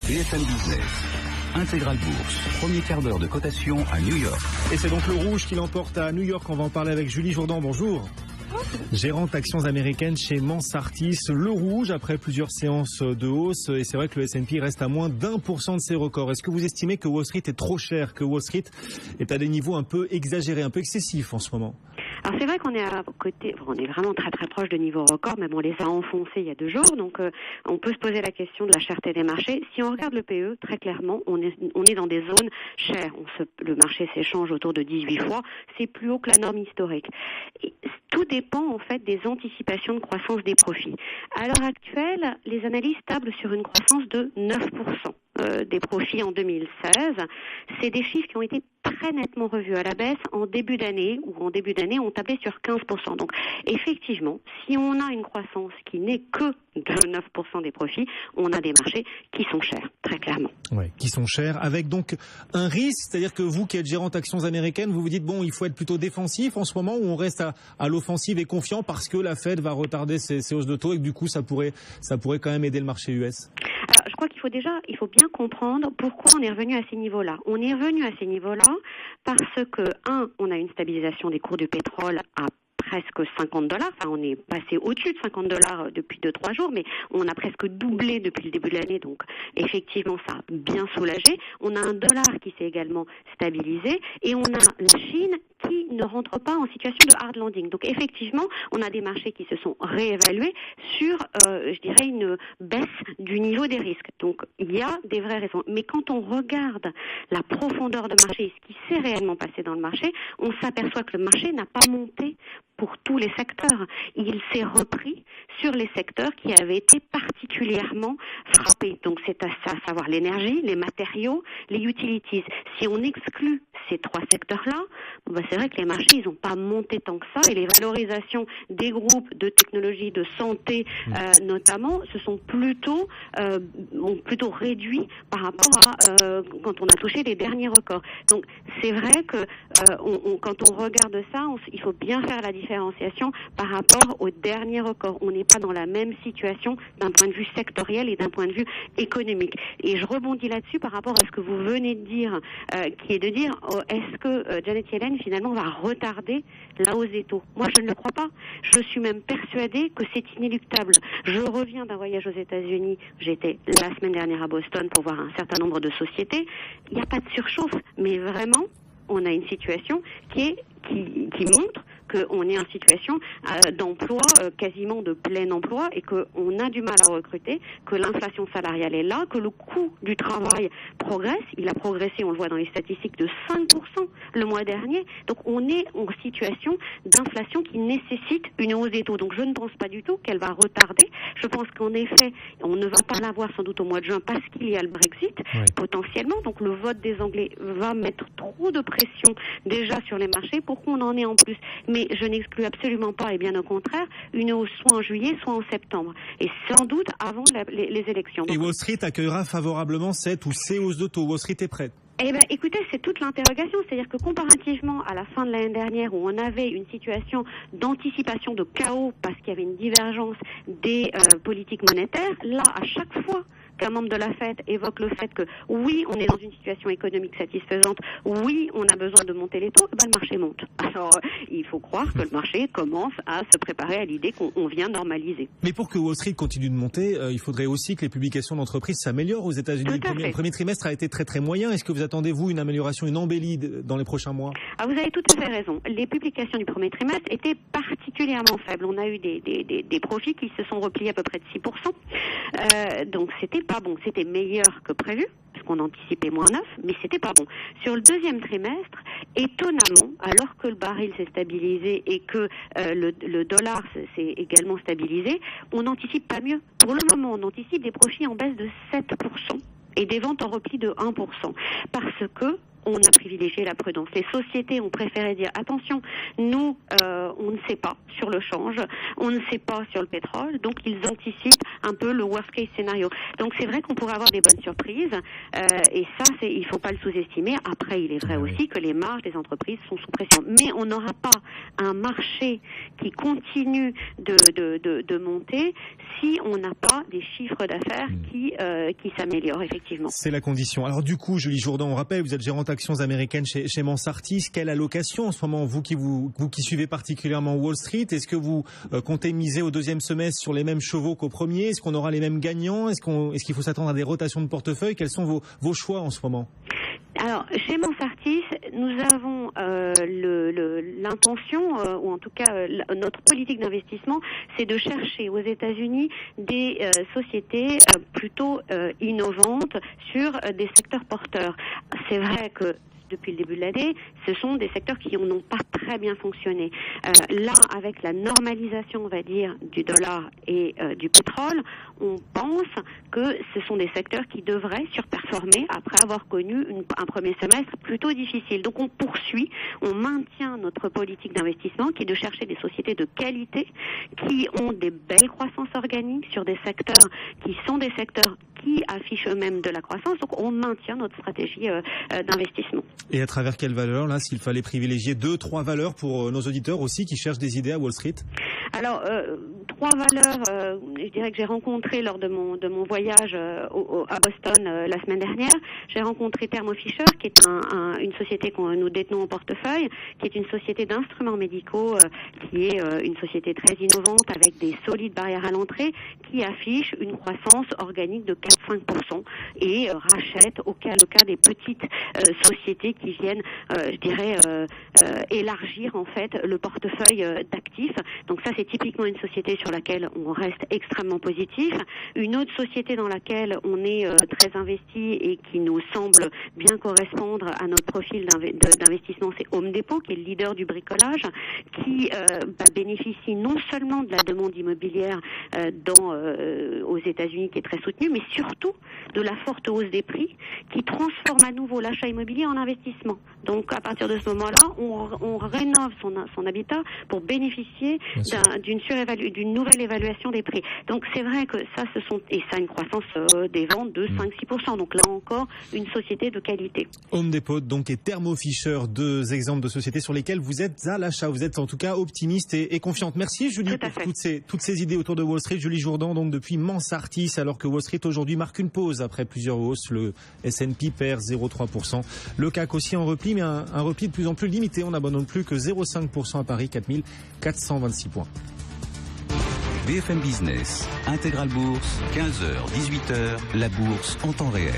BFM Business. Intégral Bourse, premier quart d'heure de cotation à New York. Et c'est donc le rouge qui l'emporte à New York. On va en parler avec Julie Jourdan. Bonjour. Gérante actions américaines chez Mansartis. Le rouge après plusieurs séances de hausse. Et c'est vrai que le S&P reste à moins d'1% de ses records. Est-ce que vous estimez que Wall Street est trop cher, que Wall Street est à des niveaux un peu exagérés, un peu excessifs en ce moment? Alors c'est vrai qu'on est on est vraiment très très proche de niveaux records, mais bon, on les a enfoncés il y a 2 jours, donc on peut se poser la question de la cherté des marchés. Si on regarde le PE, très clairement, on est dans des zones chères. Le marché s'échange autour de 18 fois, c'est plus haut que la norme historique. Et tout dépend en fait des anticipations de croissance des profits. À l'heure actuelle, les analystes tablent sur une croissance de 9% des profits en 2016. C'est des chiffres qui ont été très nettement revus à la baisse en début d'année, on tablait sur 15%. Donc effectivement, si on a une croissance qui n'est que de 9% des profits, on a des marchés qui sont chers, très clairement. Oui, qui sont chers, avec donc un risque, c'est-à-dire que vous qui êtes gérante actions américaines, vous vous dites bon, il faut être plutôt défensif en ce moment, où on reste à l'offensive et confiant parce que la Fed va retarder ses hausses de taux et que du coup ça pourrait quand même aider le marché US. Alors, je crois qu'il faut bien comprendre pourquoi on est revenu à ces niveaux-là. On est revenu à ces niveaux-là parce que, on a une stabilisation des cours du pétrole à presque $50. Enfin, on est passé au-dessus de $50 depuis 2-3 jours, mais on a presque doublé depuis le début de l'année. Donc, effectivement, ça a bien soulagé. On a un dollar qui s'est également stabilisé et on a la Chine qui ne rentre pas en situation de hard landing. Donc, effectivement, on a des marchés qui se sont réévalués sur, je dirais, une baisse du niveau des risques. Donc, il y a des vraies raisons. Mais quand on regarde la profondeur de marché, ce qui s'est réellement passé dans le marché, on s'aperçoit que le marché n'a pas monté pour tous les secteurs. Il s'est repris sur les secteurs qui avaient été particulièrement frappés. Donc c'est à savoir l'énergie, les matériaux, les utilities. Si on exclut ces 3 secteurs-là, c'est vrai que les marchés, ils n'ont pas monté tant que ça, et les valorisations des groupes de technologie, de santé notamment, se sont ont plutôt réduit par rapport à quand on a touché les derniers records. Donc c'est vrai que quand on regarde ça, il faut bien faire la différenciation par rapport aux derniers records. On n'est pas dans la même situation d'un point de vue sectoriel et d'un point de vue économique. Et je rebondis là-dessus par rapport à ce que vous venez de dire, qui est de dire est-ce que Janet Yellen finalement va retarder la hausse des taux? Moi, je ne le crois pas. Je suis même persuadée que c'est inéluctable. Je reviens d'un voyage aux États-Unis. J'étais la semaine dernière à Boston pour voir un certain nombre de sociétés. Il n'y a pas de surchauffe, mais vraiment, on a une situation qui montre qu'on est en situation d'emploi quasiment de plein emploi et qu'on a du mal à recruter, que l'inflation salariale est là, que le coût du travail progresse. Il a progressé, on le voit dans les statistiques, de 5% le mois dernier. Donc on est en situation d'inflation qui nécessite une hausse des taux. Donc je ne pense pas du tout qu'elle va retarder. Je pense qu'en effet, on ne va pas l'avoir sans doute au mois de juin parce qu'il y a le Brexit, potentiellement. Donc le vote des Anglais va mettre trop de pression déjà sur les marchés pour qu'on en ait en plus. Mais je n'exclus absolument pas, et bien au contraire, une hausse soit en juillet, soit en septembre. Et sans doute avant les élections. Et Wall Street accueillera favorablement cette ou ces hausses de taux. Wall Street est prête. Eh bien, écoutez, c'est toute l'interrogation. C'est-à-dire que comparativement à la fin de l'année dernière où on avait une situation d'anticipation de chaos parce qu'il y avait une divergence des politiques monétaires, là, à chaque fois qu'un membre de la Fed évoque le fait que oui, on est dans une situation économique satisfaisante, oui, on a besoin de monter les taux, le marché monte. Alors, il faut croire que le marché commence à se préparer à l'idée qu'on vient normaliser. Mais pour que Wall Street continue de monter, il faudrait aussi que les publications d'entreprises s'améliorent aux États-Unis. Le premier trimestre a été très très moyen. Est-ce que vous attendez, vous, une amélioration, une embellie dans les prochains mois? Ah, vous avez tout à fait raison. Les publications du premier trimestre étaient particulièrement faibles. On a eu des profits qui se sont repliés à peu près de 6%. Donc c'était pas bon. C'était meilleur que prévu, parce qu'on anticipait moins 9, mais c'était pas bon. Sur le deuxième trimestre, étonnamment, alors que le baril s'est stabilisé et que le dollar s'est également stabilisé, on n'anticipe pas mieux. Pour le moment, on anticipe des profits en baisse de 7%. Et des ventes en repli de 1%. Parce que on a privilégié la prudence. Les sociétés ont préféré dire attention, nous, on ne sait pas sur le change, on ne sait pas sur le pétrole, donc ils anticipent un peu le worst case scénario. Donc c'est vrai qu'on pourrait avoir des bonnes surprises, et ça, il ne faut pas le sous-estimer. Après, il est vrai aussi que les marges des entreprises sont sous pression. Mais on n'aura pas un marché qui continue de monter si on n'a pas des chiffres d'affaires qui s'améliorent, effectivement. C'est la condition. Alors du coup, Julie Jourdan, on rappelle, vous êtes gérante actions américaines chez Mansartis. Quelle allocation en ce moment, vous qui suivez particulièrement Wall Street? Est-ce que vous comptez miser au deuxième semestre sur les mêmes chevaux qu'au premier? Est-ce qu'on aura les mêmes gagnants? Est-ce qu'il faut s'attendre à des rotations de portefeuille? Quels sont vos choix en ce moment? Alors, chez Mansartis, nous avons l'intention, ou en tout cas notre politique d'investissement, c'est de chercher aux États-Unis des sociétés plutôt innovantes sur des secteurs porteurs. C'est vrai que depuis le début de l'année, ce sont des secteurs qui n'ont pas très bien fonctionné. Là, avec la normalisation, on va dire, du dollar et du pétrole, on pense que ce sont des secteurs qui devraient surperformer après avoir connu un premier semestre plutôt difficile. Donc on poursuit, on maintient notre politique d'investissement qui est de chercher des sociétés de qualité qui ont des belles croissances organiques sur des secteurs qui sont des secteurs qui affichent eux-mêmes de la croissance. Donc on maintient notre stratégie d'investissement. Et à travers quelles valeurs, là, s'il fallait privilégier 2-3 valeurs pour nos auditeurs aussi qui cherchent des idées à Wall Street? Alors, 3 valeurs, je dirais que j'ai rencontré lors de mon voyage à Boston la semaine dernière. J'ai rencontré Thermo Fisher, qui est une société que nous détenons en portefeuille, qui est une société d'instruments médicaux, qui est une société très innovante avec des solides barrières à l'entrée, qui affiche une croissance organique de 4-5% et rachète au cas des petites sociétés qui viennent, je dirais, élargir en fait le portefeuille d'actifs. Donc ça, c'est typiquement une société sur laquelle on reste extrêmement positif. Une autre société dans laquelle on est très investi et qui nous semble bien correspondre à notre profil d'investissement, c'est Home Depot, qui est le leader du bricolage, qui bénéficie non seulement de la demande immobilière aux États-Unis qui est très soutenue, mais surtout de la forte hausse des prix qui transforme à nouveau l'achat immobilier en investissement. Donc à partir de ce moment-là, on rénove son habitat pour bénéficier d'une nouvelle évaluation des prix. Donc c'est vrai que ça, a une croissance des ventes de 5-6%. Donc là encore, une société de qualité. Home Depot donc et Thermo Fisher, 2 exemples de sociétés sur lesquelles vous êtes à l'achat. Vous êtes en tout cas optimiste et confiante. Merci Julie pour toutes ces idées autour de Wall Street. Julie Jourdan donc depuis Mansartis, alors que Wall Street aujourd'hui marque une pause après plusieurs hausses. Le S&P perd 0,3%. Le CAC aussi en repli, mais un repli de plus en plus limité. On n'abandonne plus que 0,5% à Paris, 4426 points. BFM Business, Intégral Bourse, 15h, 18h, la bourse en temps réel.